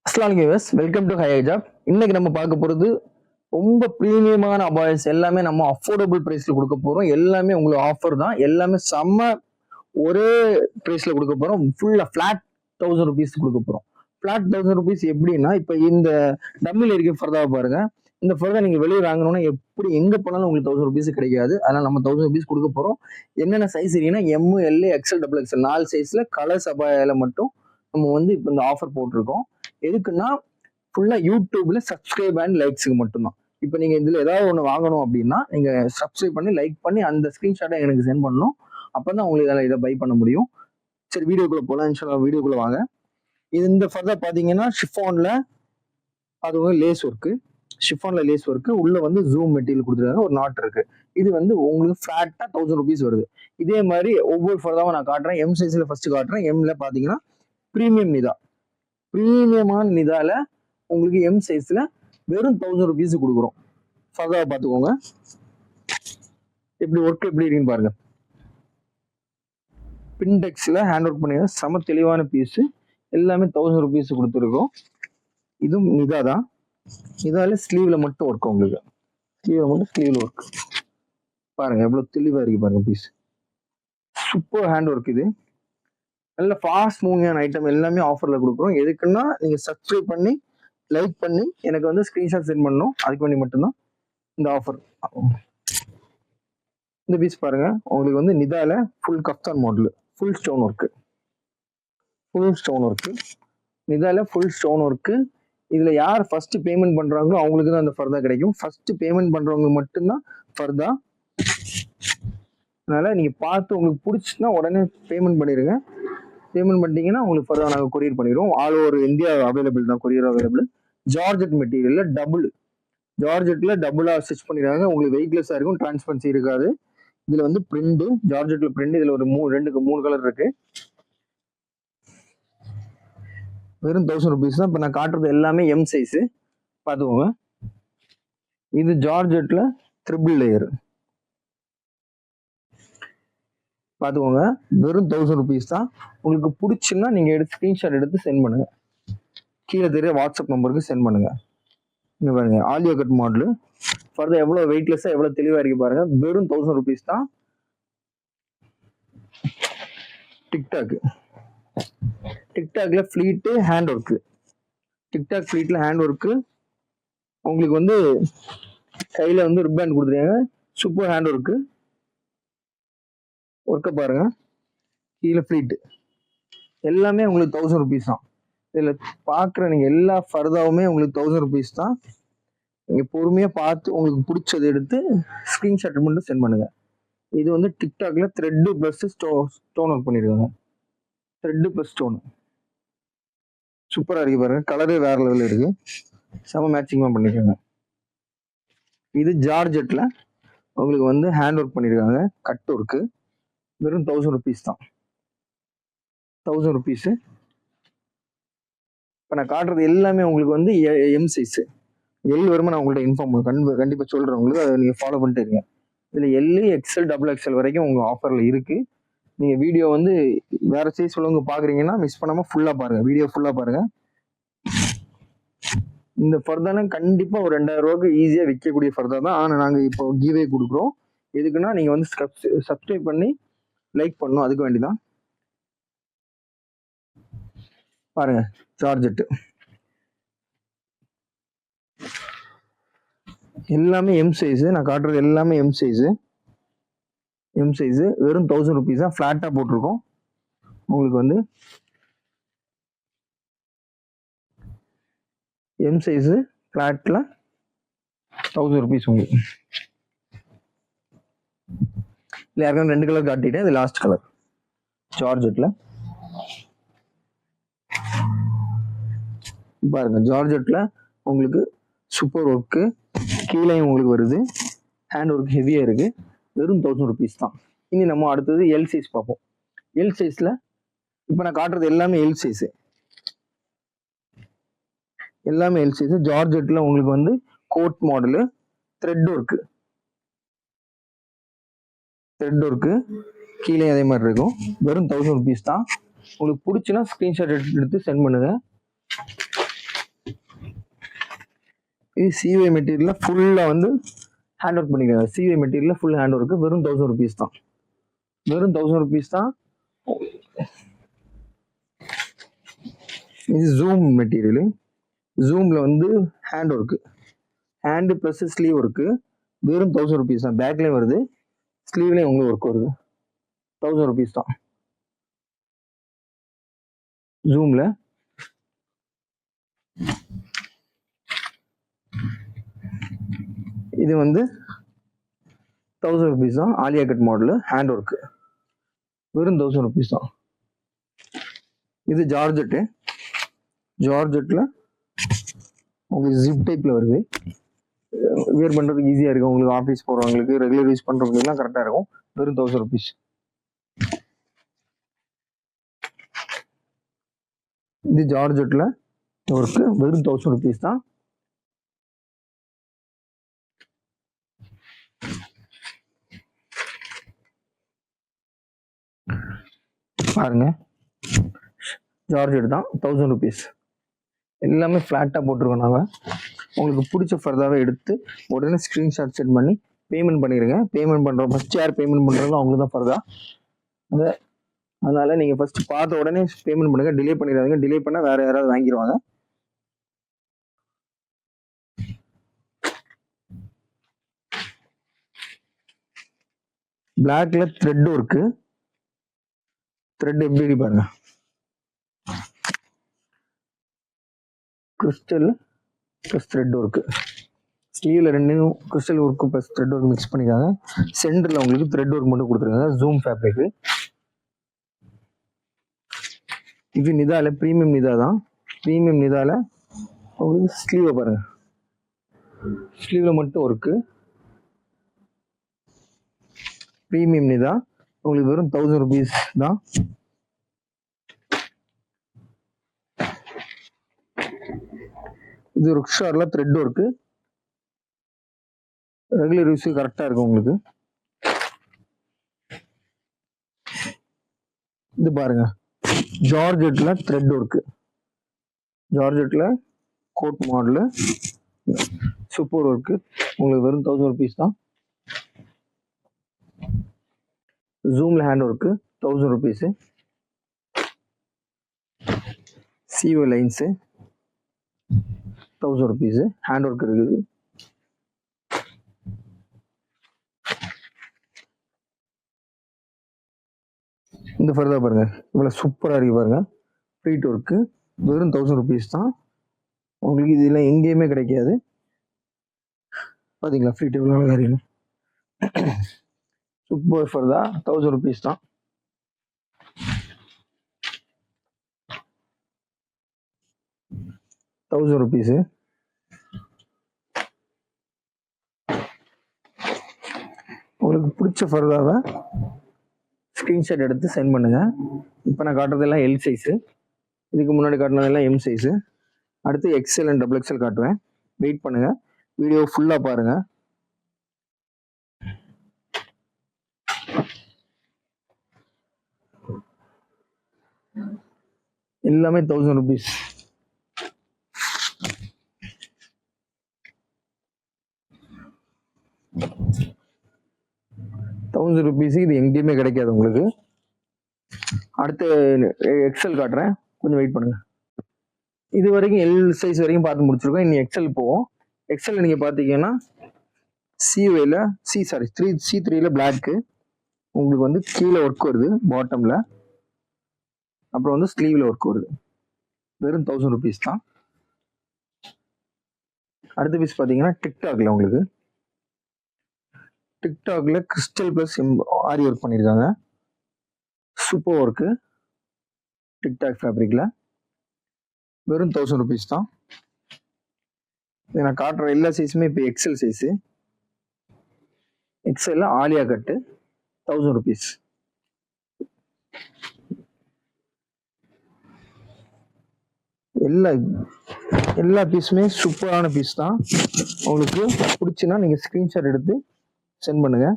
அஸ்ஸலாமு அலைக்கும், welcome to high ஹிஜாப். இன்னைக்கு நம்ம பார்க்க போறது ரொம்ப பிரீமியமான அபாயஸ் எல்லாமே நம்ம அஃபோர்டபுள் பிரைஸ்ல கொடுக்க போறோம். எல்லாமே உங்களுக்கு ஆஃபர் தான். எல்லாமே செம்ம ஒரே பிரைஸ்ல கொடுக்க போறோம். ஃபுல்லா ஃபிளாட் 1000 rupees கொடுக்க போறோம். ஃபிளாட் 1000 rupees எப்படின்னா, இப்ப இந்த டம்மில இருக்க ஃபர்தாவை பாருங்க. இந்த ஃபர்தா நீங்க வெளியே வாங்கணும்னா எப்படி எங்க போனாலும் உங்களுக்கு 1000 rupees கிடைக்காது. அதனால நம்ம 1000 rupees கொடுக்க போறோம். என்னென்ன சைஸ் இருக்குன்னா M, L, XL, double XL 4 சைஸ்ல கலர்ஸ் அபாயால மட்டும் நம்ம வந்து இப்போ இந்த ஆஃபர் போட்டிருக்கோம். எதுக்குன்னா ஃபுல்லா யூடியூப்ல சப்ஸ்கிரைப் அண்ட் லைக்ஸுக்கு மட்டும்தான். இப்போ நீங்க இதுல ஏதாவது ஒன்று வாங்கணும் அப்படின்னா நீங்க சப்ஸ்கிரைப் பண்ணி லைக் பண்ணி அந்த ஸ்கிரீன்ஷாட்டை எனக்கு சென்ட் பண்ணணும். அப்பதான் உங்களுக்கு இதை பை பண்ண முடியும். சரி, வீடியோக்குள்ள போலாம். இன்ஷால்லா வீடியோக்குள்ள வாங்க. இந்த ஃபர்தர் பாத்தீங்கன்னா ஷிஃபான்ல அதுவும் லேஸ் ஒர்க்கு, ஷிஃபான்ல லேஸ் ஒர்க்கு உள்ள வந்து ஜூம் மெட்டீரியல் கொடுத்துருக்காங்க. ஒரு நாட் இருக்கு. இது வந்து உங்களுக்கு ஃபிளாட்டா 1000 rupees வருது. இதே மாதிரி ஒவ்வொரு ஃபர்தாவும் நான் காட்டுறேன். எம் சைஸ்ல ஃபர்ஸ்ட் காட்டுறேன். எம்ல பாத்தீங்கன்னா பிரீமியம் நிதா, பிரீமியமான நிதால உங்களுக்கு எம் சைஸ்ல வெறும் 1000 rupees கொடுக்குறோம். ஃபர்தாவை பார்த்துக்கோங்க, எப்படி ஒர்க் எப்படி இருக்குன்னு பாருங்க. பின்டெக்ஸ்ல ஹேண்ட் ஒர்க் பண்ணி செம தெளிவான பீஸ். எல்லாமே 1000 rupees கொடுத்துருக்கோம். இதுவும் நிதா தான். நிதால ஸ்லீவ்ல மட்டும் ஒர்க், உங்களுக்கு ஸ்லீவ்ல மட்டும் ஸ்லீவ்ல ஒர்க் பாருங்க எவ்வளவு தெளிவா இருக்கு பாருங்க. Piece super hand work. இது நல்ல ஃபாஸ்ட் மூவிங்கான ஐட்டம் எல்லாமே ஆஃபர்ல கொடுக்குறோம். எதுக்குன்னா நீங்க சப்ஸ்கிரைப் பண்ணி லைக் பண்ணி எனக்கு வந்து ஸ்கிரீன்ஷாட் சென்ட் பண்ணணும். அதுக்கு வேண்டி மட்டும்தான் இந்த ஆஃபர். இந்த பீஸ் பாருங்க, உங்களுக்கு வந்து நிதால full kaftan model, full stone work, full stone work, நிதால ஃபுல் ஸ்டோன் ஒர்க்கு. இதுல யார் ஃபர்ஸ்ட் பேமெண்ட் பண்றாங்களோ அவங்களுக்கு தான் அந்த ஃபர்தா கிடைக்கும். ஃபர்ஸ்ட் பேமெண்ட் பண்றவங்க மட்டும்தான் ஃபர்தா. அதனால நீங்க பார்த்து உங்களுக்கு பிடிச்சுன்னா உடனே பேமெண்ட் பண்ணிடுங்க. பேமெண்ட் பண்ணிட்டீங்கன்னா உங்களுக்கு ஃபர்தா நாங்கள் கொரியர் பண்ணிடுவோம். ஆல் ஓவர் இந்தியா அவைலபிள் தான், கொரியர் அவைலபிள். ஜார்ஜெட் மெட்டீரியல்ல டபுள், ஜார்ஜெட்ல டபுளா ஸ்டிச் பண்ணிடுறாங்க. உங்களுக்கு வெயிட்லெஸ்ஸா இருக்கும், டிரான்ஸ்பரன்சி இருக்காது. இதுல வந்து பிரிண்ட், ஜார்ஜெட்ல பிரிண்ட். இதுல ஒரு 3 கலர் இருக்கு. வெறும் 1000 rupees தான். இப்ப நான் காட்டுறது எல்லாமே எம் சைஸ் பார்த்துக்கோங்க. இது ஜார்ஜெட்ல ட்ரிபிள் லேயர் பார்த்துக்கோங்க. வெறும் 1000 rupees தான். உங்களுக்கு பிடிச்சுன்னா நீங்க எடுத்து ஸ்கிரீன்ஷாட் எடுத்து சென்ட் பண்ணுங்க. கீழே தெரிய வாட்ஸ்அப் நம்பருக்கு சென்ட் பண்ணுங்க. இங்க பாருங்க, ஆலியா கட் மாடலு ஃபர்தா எவ்வளவு வெயிட்லெஸ்ஸா எவ்வளவு தெளிவா இருக்கு பாருங்க. வெறும் 1000 rupees தான். டிக்டாக், டிக்டாக்ல ஃபிளீட்டு ஹேண்ட் ஒர்க்கு, டிக்டாக் ஃபிளீட்ல ஹேண்ட் ஒர்க்கு. உங்களுக்கு வந்து கையில வந்து ரிப்பன் கொடுத்துருக்காங்க. சூப்பர் ஹேண்ட் ஒர்க்கு, ஒர்க்கை பாருங்க. கீழே ஃபிளீட் எல்லாமே உங்களுக்கு 1000 rupees தான். இதுல பாக்குற நீங்க எல்லா ஃபர்தாவுமே உங்களுக்கு 1000 rupees தான். நீங்க பொறுமையா பார்த்து உங்களுக்கு பிடிச்சதை எடுத்து ஸ்கிரீன்ஷாட் மட்டும் சென்ட் பண்ணுங்க. இது வந்து டிக்டாக்ல த்ரெட் பிளஸ் ஸ்டோன் ஒர்க் பண்ணிருக்காங்க. த்ரெட் பிளஸ் ஸ்டோன் சூப்பரா இருக்கு பாருங்க. கலரே வேற லெவல் இருக்கு, செம மேட்சிங்கா பண்ணிருக்காங்க. இது ஜார்ஜெட்ல உங்களுக்கு வந்து ஹேண்ட் ஒர்க் பண்ணிருக்காங்க, கட் ஒர்க்கு. வெறும் 1000 rupees தான். 1000 rupees. இப்போ நான் காட்டுறது எல்லாமே உங்களுக்கு வந்து எம் சைஸ். எல் வருமா நான் உங்கள்கிட்ட இன்ஃபார்ம் கண்டிப்பா சொல்றேன் உங்களுக்கு. அதை நீங்க ஃபாலோ பண்ணிட்டு இருங்க. இதுல எல், எக்ஸ்எல், டபுள் எக்ஸ்எல் வரைக்கும் உங்க ஆஃபர்ல இருக்கு. நீங்க வீடியோ வந்து வேற சைஸ் உள்ளவங்க பாக்குறீங்கன்னா மிஸ் பண்ணாம ஃபுல்லா பாருங்க, வீடியோ ஃபுல்லா பாருங்க. இந்த ஃபர்தான கண்டிப்பா ஒரு 2000 ரூபாய்க்கு ஈஸியா விற்கக்கூடிய ஃபர்தா தான். ஆனா நாங்க இப்போ கிவ்வே கொடுக்குறோம். எதுக்குன்னா நீங்க வந்து சப்ஸ்கிரைப் பண்ணி லைக் பண்ணணும், அதுக்கு வேண்டிதான். பாருங்க ஜார்ஜெட் எல்லாமே எம் சைஸ். நான் காட்டுறது எல்லாமே எம் சைஸ். எம் சைஸ் வெறும் 1000 rupees தான். ஃபிளாட்டா போட்டிருக்கோம். உங்களுக்கு வந்து எம் சைஸ் ஃபிளாட்ல 1000 rupees உங்களுக்கு. இல்லை யாருக்கும் 2 கலர் காட்டிட்டேன். இது லாஸ்ட் கலர் ஜார்ஜெட்ல பாருங்க. ஜார்ஜெட்ல உங்களுக்கு சூப்பர் ஒர்க்கு, கீழே உங்களுக்கு வருது. ஹேண்ட் ஒர்க் ஹெவியா இருக்கு. வெறும் 1000 rupees தான். இனி நம்ம அடுத்தது எல் சைஸ் பார்ப்போம். எல் சைஸ்ல இப்ப நான் காட்டுறது எல்லாமே எல் சைஸ், எல்லாமே எல் சைஸ். ஜார்ஜெட்ல உங்களுக்கு வந்து code model, thread work, thread work கீழே அதே மாதிரி இருக்கும். வெறும் 1000 rupees தான். உங்களுக்கு பிடிச்சுன்னா ஸ்கிரீன்ஷாட் எடுத்து சென்ட் பண்ணுங்க. இது சிவை மெட்டீரியலில் ஃபுல்லாக வந்து ஹேண்ட் ஒர்க் பண்ணிக்கிறாங்க. சிவை மெட்டீரியலில் ஃபுல் ஹேண்ட் ஒர்க்கு வெறும் 1000 rupees தான். வெறும் 1000 rupees தான். இது ஜூம் மெட்டீரியலு. ஜூமில் வந்து hand work, hand plus sleeve work வெறும் 1000 rupees தான். பேக்லேயும் வருது, ஸ்லீவ்லேயும் உங்களுக்கு ஒர்க் வருது. 1000 rupees தான் ஜூமில். இது வந்து 1000 rupees தான். Alia cut model hand work வெறும் 1000 rupees தான். இது ஜார்ஜெட்டு. ஜார்ஜெட்டில் உங்களுக்கு ஜிப் டைப்பில் வருது. வியர் பண்ணுறதுக்கு ஈஸியாக இருக்கும். உங்களுக்கு ஆஃபீஸ் போகிறவங்களுக்கு, ரெகுலர் யூஸ் பண்ணுறவங்களுக்குலாம் கரெக்டாக இருக்கும். வெறும் 1000 rupees. இது ஜார்ஜெட்டில் ஒர்க்கு வெறும் 1000 rupees தான். பாருங்க, ஜார்ஜெட் தான் 1000 rupees. எல்லாமே ஃப்ளாட்டாக போட்டிருக்கோம் நாங்கள். உங்களுக்கு பிடிச்ச ஃபர்தாவை எடுத்து உடனே ஸ்க்ரீன்ஷாட் சென்ட் பண்ணி பேமெண்ட் பண்ணிடுங்க. பேமெண்ட் பண்ணுறோம், ஃபஸ்ட் யார் பேமெண்ட் பண்ணுறாங்களோ அவங்களுக்கு தான் ஃபர்தா. அதனால் நீங்கள் ஃபஸ்ட்டு பார்த்த உடனே பேமெண்ட் பண்ணுங்கள், டிலே பண்ணிடாதீங்க. டிலே பண்ணால் வேறு யாராவது வாங்கிடுவாங்க. பிளாக்ல த்ரெட் ஒர்க்கு. த்ரெட் எப்படி பாருங்க, கிறிஸ்டல் ப்ளஸ் த்ரெட் ஒர்க்கு. ஸ்லீவில் ரெண்டும் crystal work plus thread work mix பண்ணிக்காங்க. சென்டரில் உங்களுக்கு த்ரெட் ஒர்க் மட்டும் கொடுத்துருக்காங்க. Zoom fabric. இது நிதால ப்ரீமியம் நிதா தான். ப்ரீமியம் நிதால உங்களுக்கு ஸ்லீவை பாருங்க, ஸ்லீவில் மட்டும் ஒர்க்கு. ப்ரீமியம் நிதா உங்களுக்கு வெறும் 1000 rupees தான். இது ருக்ஷார்ல த்ரெட் ஒர்க்கு. ரெகுலர் யூஸ் கரெக்டாக இருக்கும் உங்களுக்கு. இது பாருங்க, ஜார்ஜெட்ல த்ரெட் ஒர்க்கு. ஜார்ஜெட்ல கோட் மாடலு சூப்பர் ஒர்க்கு உங்களுக்கு வெறும் 1000 rupees தான். ஜூம்ல hand work 1000 rupees. CO lines 1000 rupees hand work இருக்குது. இந்த ஃபர்தா பாருங்க, இவ்வளோ சூப்பராக இருக்கு பாருங்க. ஃப்ளீட் ஒர்க்கு வெறும் 1000 rupees தான். உங்களுக்கு இதெல்லாம் எங்கேயுமே கிடைக்காது. பார்த்தீங்களா ஃப்ளீட் எவ்வளோ அழகாக இருக்கு. சூப்பர் ஃபர்தா 1000 rupees தான். ₹1000. உங்களுக்கு பிடிச்ச ஃபர்தாவை ஸ்க்ரீன்ஷாட் எடுத்து சென்ட் பண்ணுங்க. இப்போ நான் காட்டுறதெல்லாம் எல் சைஸு, இதுக்கு முன்னாடி காட்டுனதெல்லாம் எம் சைஸு. அடுத்து எக்ஸ்எல் அண்ட் டபுள் எக்ஸ்எல் காட்டுவேன். வெயிட் பண்ணுங்க, வீடியோ ஃபுல்லாக பாருங்க. எல்லாமே 1000 rupees. ₹1000 இது எங்கேயுமே கிடைக்காது உங்களுக்கு. அடுத்து எக்ஸ்எல் காட்டுறேன், கொஞ்சம் வெயிட் பண்ணுங்க. இது வரைக்கும் எல் சைஸ் வரைக்கும் பார்த்து முடிச்சிருக்கோம். இனி எக்ஸ்எல் போவோம். எக்ஸ்எல் நீங்க பாத்தீங்கன்னா C3ல C3ல பிளாக்கு உங்களுக்கு வந்து கீழே ஒர்க் வருது, பாட்டம்ல அப்புறம் வந்து ஸ்லீவ்ல ஒர்க் வருது. வெறும் 1000 rupees தான். அடுத்த பீஸ் பாத்தீங்கன்னா டிக்டாக்ல உங்களுக்கு டிக்டாக்ல கிறிஸ்டல் பிளஸ் ஆரி ஒர்க் பண்ணியிருக்காங்க. சூப்பர் ஒர்க்கு டிக்டாக் ஃபேப்ரிக்ல வெறும் 1000 rupees தான். நான் காட்டுற எல்லா சைஸுமே இப்போ XL size. எக்ஸல்ல Alia cut 1000 rupees. எல்லா பீஸுமே சூப்பரான பீஸ் தான். உங்களுக்கு பிடிச்சுன்னா நீங்க ஸ்கிரீன்ஷாட் எடுத்து சென்ட் பண்ணுங்க.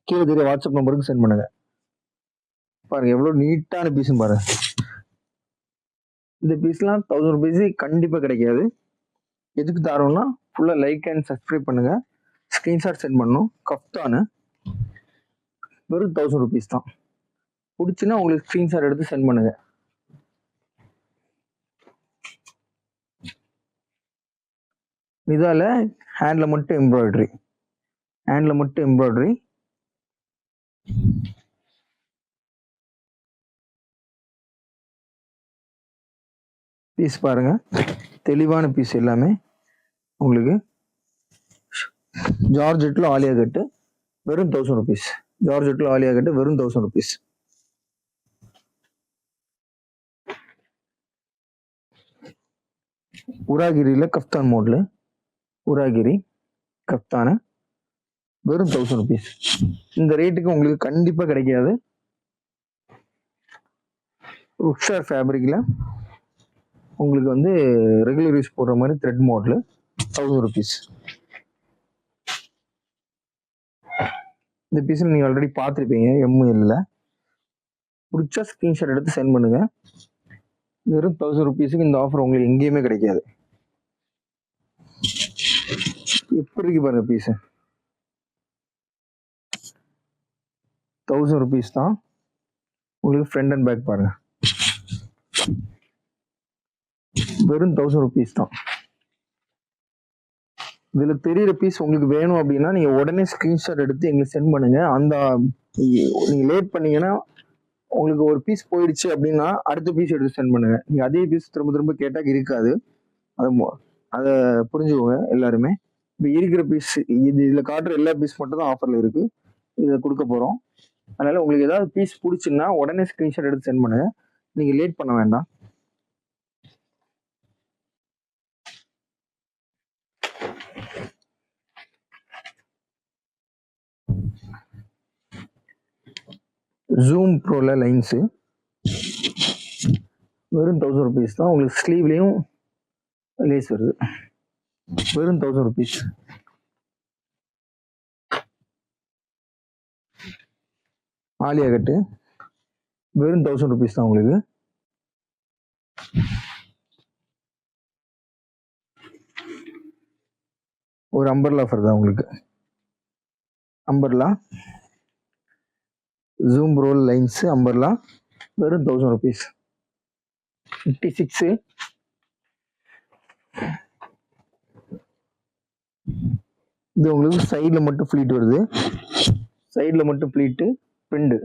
கீழே தெரிய வாட்ஸ்அப் நம்பருக்கு சென்ட் பண்ணுங்க. பாருங்க எவ்வளவு நீட்டான பீஸும் பாருங்க. இந்த பீஸ்லாம் 1000 rupees கண்டிப்பா கிடைக்காது. எதுக்கு தரோம்னா ஃபுல்லாக லைக் அண்ட் சப்ஸ்கிரைப் பண்ணுங்க, ஸ்க்ரீன்ஷாட் சென்ட் பண்ணணும். கஃப்தானு வெறும் 1000 rupees தான். பிடிச்சுன்னா உங்களுக்கு ஸ்க்ரீன்ஷாட் எடுத்து சென்ட் பண்ணுங்க. இதால ஹேண்டில் மட்டும் எம்ப்ராய்டரி, பீஸ் பாருங்க, தெளிவான பீஸ் எல்லாமே உங்களுக்கு. ஜார்ஜெட்ல ஆலியா கட்டு வெறும் 1000 rupees. ஜார்ஜெட்ல ஆலியா கட்டு வெறும் 1000 rupees. உராகிரியில கஃப்தான் மோட்ல உராகிரி கஃப்தான வெறும் 1000 rupees. இந்த ரேட்டுக்கு உங்களுக்கு கண்டிப்பா கிடைக்காது. உக்ஷார் ஃபேப்ரிக்ல உங்களுக்கு வந்து ரெகுலர் யூஸ் போடுற மாதிரி த்ரெட் மாடல் 1000 rupees. இந்த பீஸில் நீங்கள் ஆல்ரெடி பார்த்துருப்பீங்க எம்எல்ல. பிடிச்சா ஸ்க்ரீன்ஷாட் எடுத்து சென்ட் பண்ணுங்க. வெறும் 1000 rupeesக்கு இந்த ஆஃபர் உங்களுக்கு எங்கேயுமே கிடைக்காது. எப்படி இருக்கு பாருங்க பீஸ், 1000 rupees தான். உங்களுக்கு ஃப்ரண்ட் அண்ட் பேக் பாருங்க, வெறும் 1000 rupees தான். இதுல தெரியுற பீஸ் உங்களுக்கு வேணும் அப்படின்னா நீங்க உடனே ஸ்கிரீன்ஷாட் எடுத்து எங்களுக்கு சென்ட் பண்ணுங்க. அந்த நீங்க லேட் பண்ணீங்கன்னா உங்களுக்கு ஒரு பீஸ் போயிடுச்சு அப்படின்னா அடுத்த பீஸ் எடுத்து சென்ட் பண்ணுங்க. நீங்க அதே பீஸ் திரும்ப திரும்ப கேட்டா இருக்காது. அதை புரிஞ்சுக்கோங்க எல்லாருமே. இப்போ இருக்கிற பீஸ் இதுல காட்டுற எல்லா பீஸ் மட்டும் தான் ஆஃபர்ல இருக்கு, இதை கொடுக்க போறோம். அதனால உங்களுக்கு ஏதாவது பீஸ் பிடிச்சுன்னா உடனே ஸ்கிரீன்ஷாட் எடுத்து சென்ட் பண்ணுங்க, நீங்க லேட் பண்ண வேண்டாம். ஜூம் ப்ரோல லைன்ஸ் வெறும் 1000 rupees தான். உங்களுக்கு ஸ்லீவ்லையும் லேஸ் வருது, வெறும் 1000 rupees. ஆலியா கட்டு வெறும் 1000 rupees தான். உங்களுக்கு ஒரு அம்பர்லா ஆஃபர் தான். உங்களுக்கு umbrella zoom roll lines umbrella வெறும் 1000 rupees. 56. இது உங்களுக்கு சைடில் மட்டும் ஃப்ளீட் வருது, சைடில் மட்டும் ஃப்ளீட்டு பிரிண்ட்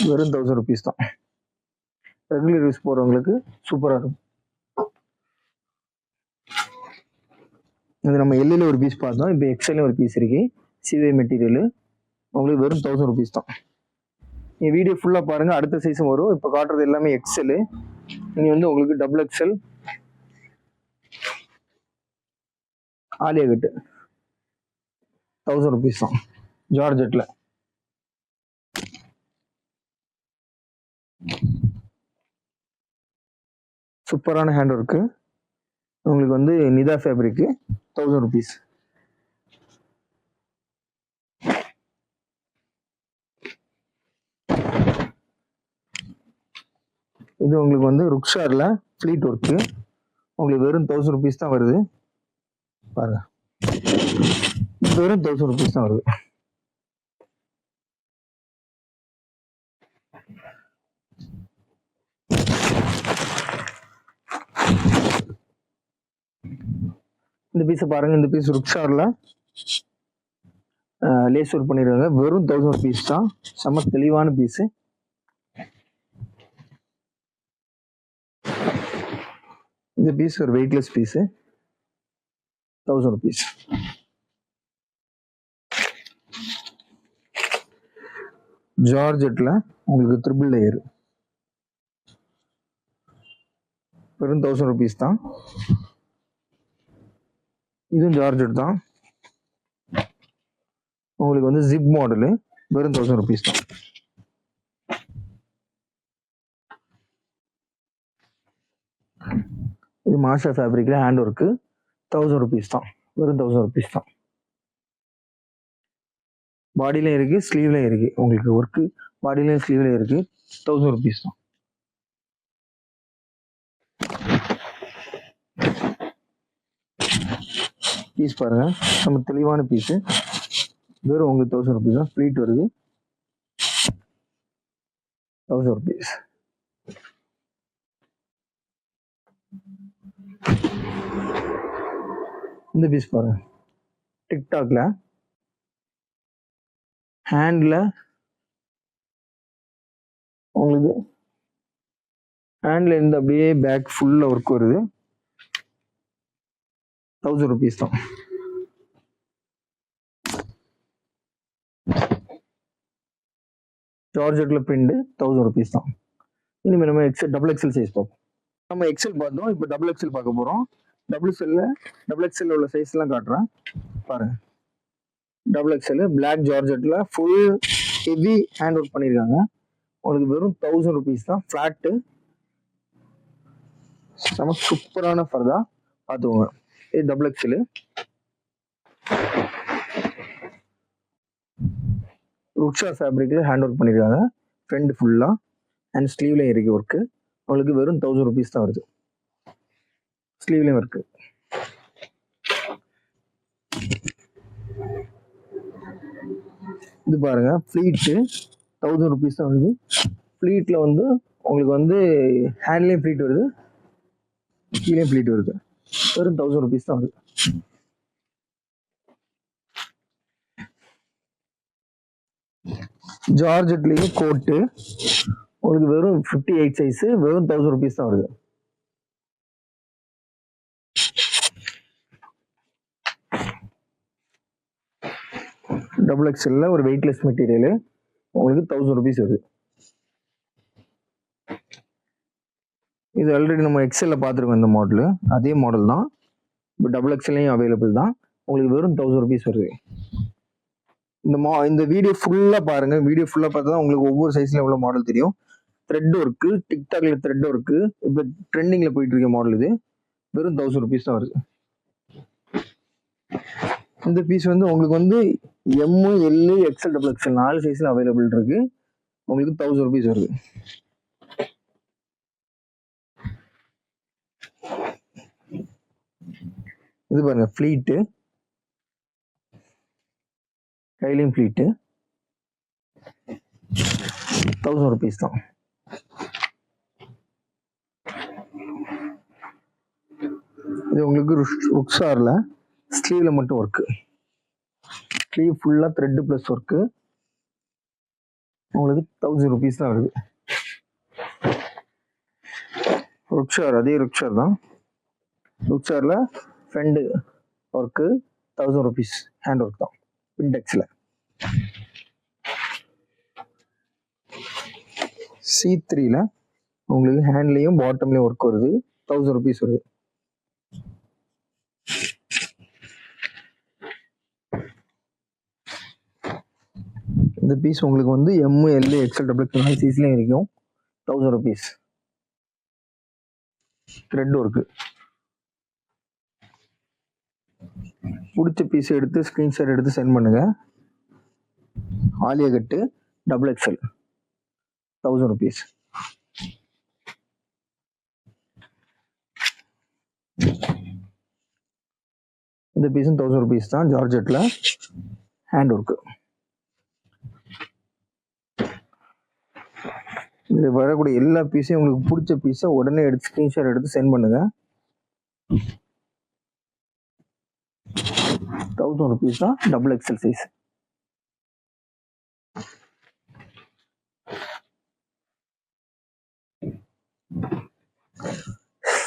வெறும் 1000 rupees தான். ரெகுலர் யூஸ் போகிறவங்களுக்கு சூப்பராக இருக்கும். இது நம்ம எல்லில் ஒரு பீஸ் பார்த்தோம், இப்போ எக்ஸ்எல்ல ஒரு பீஸ் இருக்கு. சிவே மெட்டீரியல் உங்களுக்கு வெறும் 1000 rupees தான். நீங்கள் வீடியோ ஃபுல்லாக பாருங்க, அடுத்த சைஸும் வரும். இப்போ காட்டுறது எல்லாமே எக்ஸ்எல். இனி வந்து உங்களுக்கு double XL Alia cut 1000 rupees தான். ஜார்ஜெட்ல சூப்பரான ஹேண்ட் ஒர்க்கு. உங்களுக்கு வந்து நிதா ஃபேப்ரிக்கு 1000 rupees. இது உங்களுக்கு வந்து ருக்ஷார்ல ஃப்ளீட் ஒர்க்கு உங்களுக்கு வெறும் 1000 rupees தான் வருது. பாருங்க, வெறும் 1000 rupees தான் வருது. இந்த பீஸை பாருங்க, இந்த பீஸ் ருக்ஷார்ல லேஸ் ஒர்க் பண்ணிடுவாங்க, வெறும் 1000 rupees தான். செம்ம தெளிவான பீஸு. இந்த பீஸ் ஒரு வெயிட்லெஸ் பீஸு 1000 rupees. ஜார்ஜெட்ல உங்களுக்கு ட்ரிபிள் லேயர் வெறும் 1000 rupees தான். இதுவும் ஜார்ஜெட் தான். உங்களுக்கு வந்து ஜிப் மாடலு வெறும் 1000 rupees தான். இது மாஷா ஃபேப்ரிக்ல ஹேண்ட் ஒர்க்கு 1000 rupees தான். வெறும் 1000 rupees தான். பாடியிலையும் இருக்கு, ஸ்லீவ்லையும் இருக்கு. உங்களுக்கு ஒர்க்கு பாடியிலையும் ஸ்லீவ்லையும் இருக்கு, 1000 rupees தான். பீஸ் பாருங்க, நம்ம தெளிவான பீஸு, வெறும் உங்களுக்கு 1000 ருபீஸ் தான். ஃப்ளீட் வருது 1000 ருபீஸ். இந்த பீஸ் பாருங்க, டிக்டாக்ல ஹேண்ட்ல உங்களுக்கு ஹேண்ட்ல இருந்து அப்படியே பேக் ஃபுல்லா ஒர்க் வருது. 1000 ருபீஸ் தான். ஜார்ஜெட்ல பிரிண்ட் 1000 ருபீஸ் தான். இனிமேல் நம்ம டபுள் எக்ஸல் சைஸ் பார்ப்போம். நம்ம எக்ஸல் பார்த்தோம், இப்போ டபுள் எக்ஸல் பார்க்க போறோம். டபுள் எக்ஸல் உள்ள சைஸ் எல்லாம் காட்டுறேன் பாருங்க. டபுள் எக்ஸல் பிளாக் ஜார்ஜெட்ல ஃபுல் ஹெவி ஹேண்ட் ஒர்க் பண்ணியிருக்காங்க. உங்களுக்கு வெறும் 1000 ருபீஸ் தான். ஃபிளாட்டு நம்ம சூப்பரான ஃபர்தா பார்த்துக்கோங்க. இது double XL. Ruksha ஃபேப்ரிக்ல hand work பண்ணியிருக்காங்க. ஃப்ரண்ட் ஃபுல்லா அண்ட் ஸ்லீவ்லையும் இருக்கு ஒர்க்கு. உங்களுக்கு வெறும் 1000 ருபீஸ் தான் வருது. ஸ்லீவ்லையும் இருக்கு. இது பாருங்க, ஃப்ளீட்டு 1000 ருபீஸ் தான் வருது. ஃப்ளீட்ல வந்து உங்களுக்கு வந்து ஹேண்ட்லேயும் ஃப்ளீட் வருது, கீழே ஃப்ளீட் வருது. வெறும் 1000 ருபீஸ் தான் வருது. ஜார்ஜெட்லேயும் கோட்டு உங்களுக்கு வெறும் 58 சைஸ், வெறும் 1000 ருபீஸ் தான் வருது. டபுள் எக்ஸ்எல்ல ஒரு வெயிட்லெஸ் மெட்டீரியல் உங்களுக்கு 1000 ருபீஸ் வருது. இது ஆல்ரெடி நம்ம எக்ஸ்எல்ல பார்த்துருக்கோம். இந்த மாடலு அதே மாடல் தான், இப்போ டபுள் எக்ஸ்எல்லையும் அவைலபிள் தான். உங்களுக்கு வெறும் 1000 ருபீஸ் வருது. இந்த வீடியோ ஃபுல்லாக பாருங்க. வீடியோ ஃபுல்லாக பார்த்தா தான் உங்களுக்கு ஒவ்வொரு சைஸ்ல எவ்வளோ மாடல் தெரியும். த்ரெட் ஒர்க்கு, டிக்டாக்ல த்ரெட் ஒர்க்கு இப்போ ட்ரெண்டிங்ல போயிட்டு இருக்க மாடல். இது வெறும் 1000 ருபீஸ் தான் வருது. இந்த பீஸ் வந்து உங்களுக்கு வந்து M, L, XL, double XL 4 சைஸ்ல அவைலபிள் இருக்கு. உங்களுக்கு 1000 ருபீஸ் வருது. இது பாருங்க, ஃப்ளீட்டு, கைலியும் ஃப்ளீட்டு 1000 ருபீஸ் தான். இது உங்களுக்கு ருக்ஸார்ல ஸ்லீவ்ல மட்டும் ஒர்க்கு. ஸ்லீவ் ஃபுல்லா த்ரெட் பிளஸ் ஒர்க்கு. உங்களுக்கு 1000 ருபீஸ் தான் வருது. ருக்ஷார், அதே ருக்ஷார் தான். ருக்ஷார்ல front work 1000 rupees. Hand work தான் பிண்டெக்ஸ்ல. C3ல உங்களுக்கு ஹேண்ட்லயும் பாட்டம்லயும் ஒர்க் வருது. 1000 ருபீஸ் வருது. இந்த பீஸ் உங்களுக்கு வந்து M, L, XL, double XL சைஸ்லயும் இருக்கும். 1000 ருபீஸ். Thread work. பிடிச்ச பீஸ் எடுத்து ஸ்கிரீன்ஷாட் எடுத்து சென்ட் பண்ணுங்க. Alia cut double XL 1000 rupees. இந்த பீஸும் 1000 ருபீஸ் தான். ஜார்ஜெட்ல ஹேண்ட் ஒர்க்கு. இது வரக்கூடிய எல்லா பீஸையும் உங்களுக்கு பிடிச்ச பீஸை உடனே எடுத்து ஸ்கிரீன்ஷாட் எடுத்து சென்ட் பண்ணுங்க. 1000 ருபீஸ் தான் double XL size.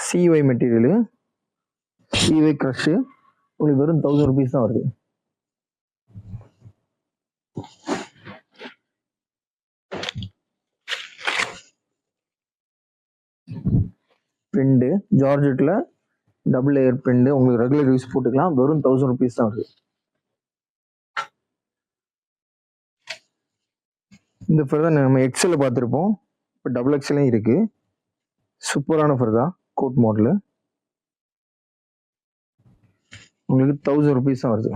CY material, CY crush உங்களுக்கு வெறும் 1000 ருபீஸ் தான் வருது. பிரிண்ட் ஜார்ஜெட்ல டபுள் லேயர் பிரிண்ட் உங்களுக்கு ரெகுலர் யூஸ் போட்டுக்கலாம். வெறும் 1000 ருபீஸ் தான் வருது. இந்த ஃபர்தா நம்ம எக்ஸ்எல்ல பார்த்துருப்போம், இப்போ டபுள் எக்ஸ்எல்லையும் இருக்கு. சூப்பரான ஃபர்தா கோட் மாடலு. உங்களுக்கு 1000 ருபீஸ் தான் வருது.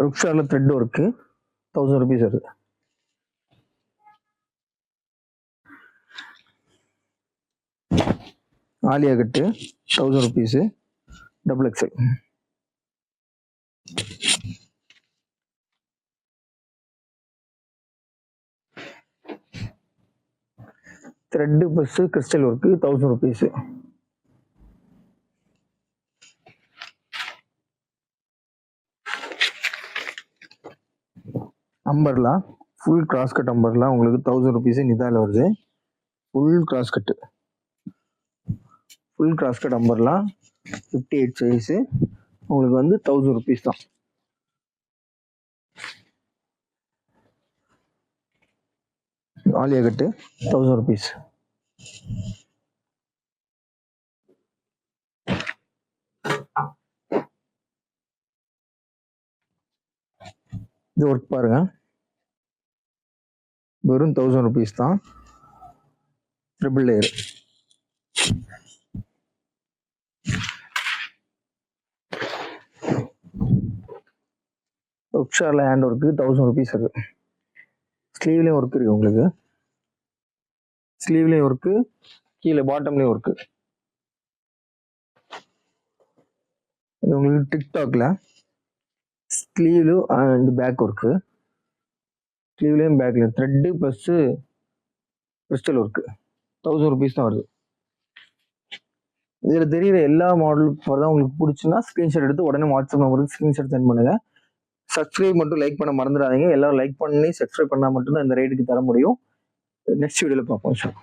ருக்ஷால த்ரெட் ஒர்க்கு 1000 ருபீஸ் வருது. Alia cut 1000 rupees double XL. Thread plus crystal work 1000 rupees. Umbrella full cross cut umbrella உங்களுக்கு 1000 ருபீஸ் நிதால வருது. Full cross cut umbrella 58 size உங்களுக்கு வந்து 1000 ருபீஸ் தான். Alia cut 1000 rupees. இது ஒர்க் பாருங்க, வெறும் 1000 ருபீஸ் தான். Triple layer. ஒர்க்ஷாரில் ஹேண்ட் ஒர்க்கு 1000 ருபீஸ் இருக்கு. ஸ்லீவ்லேயும் ஒர்க் இருக்கு உங்களுக்கு. ஸ்லீவ்லேயும் ஒர்க்கு, கீழே பாட்டம்லேயும் ஒர்க்கு. இது உங்களுக்கு டிக்டாக்ல ஸ்லீவ்லு அண்ட் பேக் ஒர்க்கு. ஸ்லீவ்லேயும் பேக்ல thread plus crystal work 1000 rupees தான் வருது. இதில் தெரிகிற எல்லா மாடலுக்கு தான் உங்களுக்கு பிடிச்சுன்னா ஸ்க்ரீன்ஷாட் எடுத்து உடனே வாட்ஸ்அப் நம்பருக்கு ஸ்க்ரீன்ஷாட் சென்ட் பண்ணுங்க. சப்ஸ்கிரைப் மட்டும் லைக் பண்ண மறந்துடாதீங்க. எல்லாரும் லைக் பண்ணி சப்ஸ்கிரைப் பண்ணால் மட்டும்தான் இந்த ரேட்டுக்கு தர முடியும். நெக்ஸ்ட் வீடியோவில் பார்ப்போம் சார்.